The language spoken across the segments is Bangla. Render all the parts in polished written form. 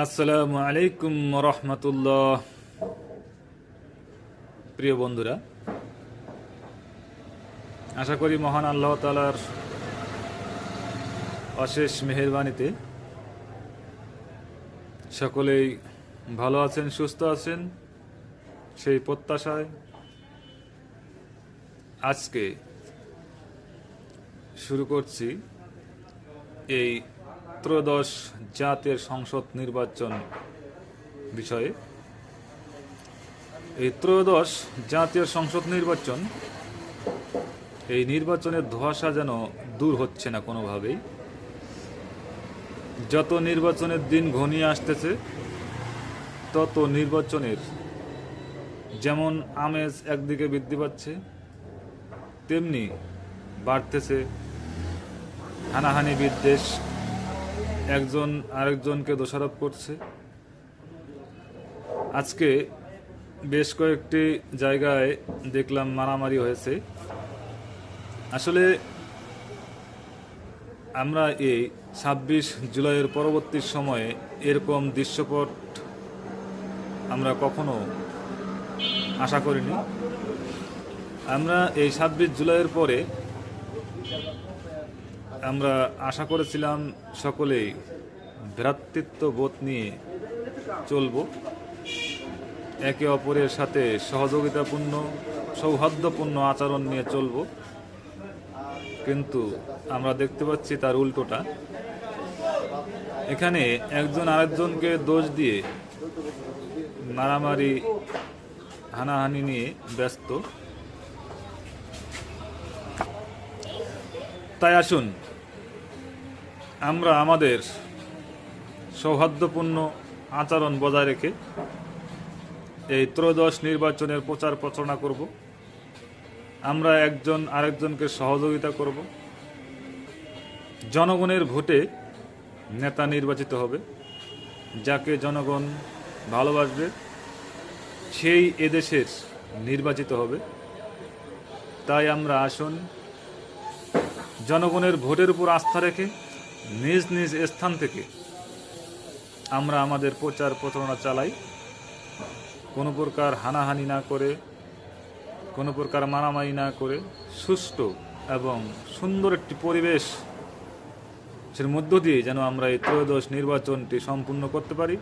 আসসালামু আলাইকুম রহমতুল্লাহ। প্রিয় বন্ধুরা, আশা করি মহান আল্লাহ তাআলার অশেষ মেহেরবানিতে সকলেই ভালো আছেন, সুস্থ আছেন। সেই প্রত্যাশায় আজকে শুরু করছি এই ত্রয়োদশ জাতীয় সংসদ নির্বাচন বিষয়ে। এই ত্রয়োদশ জাতীয় সংসদ নির্বাচন, এই নির্বাচনের ধোঁয়াশা যেন দূর হচ্ছে না কোনোভাবেই। যত নির্বাচনের দিন ঘনিয়ে আসতেছে তত নির্বাচনের যেমন আমেজ একদিকে বৃদ্ধি পাচ্ছে, তেমনি বাড়তেছে হানাহানি, বিদ্বেষ, একজন আরেকজনকে দোষারোপ করছে। আজকে বেশ কয়েকটি জায়গায় দেখলাম মারামারি হয়েছে। আসলে আমরা এই ২৬ জুলাইয়ের পরবর্তী সময়ে এরকম দৃশ্যপট আমরা কখনো আশা করিনি। আমরা এই ২৬ জুলাইয়ের পরে আমরা আশা করেছিলাম সকলেই ভ্রাতৃত্ববোধ নিয়ে চলব, একে অপরের সাথে সহযোগিতাপূর্ণ সৌহার্দ্যপূর্ণ আচরণ নিয়ে চলব। কিন্তু আমরা দেখতে পাচ্ছি তার উল্টোটা। এখানে একজন আরেকজনকে দোষ দিয়ে মারামারি, হানাহানি নিয়ে ব্যস্ত। তাই আসুন আমরা আমাদের সৌহার্দ্যপূর্ণ আচরণ বজায় রেখে এই ত্রয়োদশ নির্বাচনের প্রচার প্রচারণা করব। আমরা একজন আরেকজনকে সহযোগিতা করব। জনগণের ভোটে নেতা নির্বাচিত হবে, যাকে জনগণ ভালোবাসবে সেই এদেশের নির্বাচিত হবে। তাই আমরা আসুন জনগণের ভোটের উপর আস্থা রেখে নিজ নিজ স্থান থেকে আমরা আমাদের প্রচার প্রচারণা চালাই। কোনো প্রকার হানাহানি না করে, কোনো প্রকার মারামারি না করে, সুষ্ঠু এবং সুন্দর একটি পরিবেশের মধ্য দিয়ে যেন আমরা এই ত্রয়োদশ নির্বাচনটি সম্পূর্ণ করতে পারি।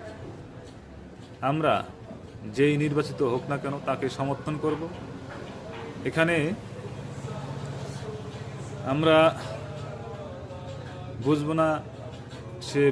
আমরা যেই নির্বাচিত হোক না কেন তাকে সমর্থন করব। এখানে আমরা বুঝব না সে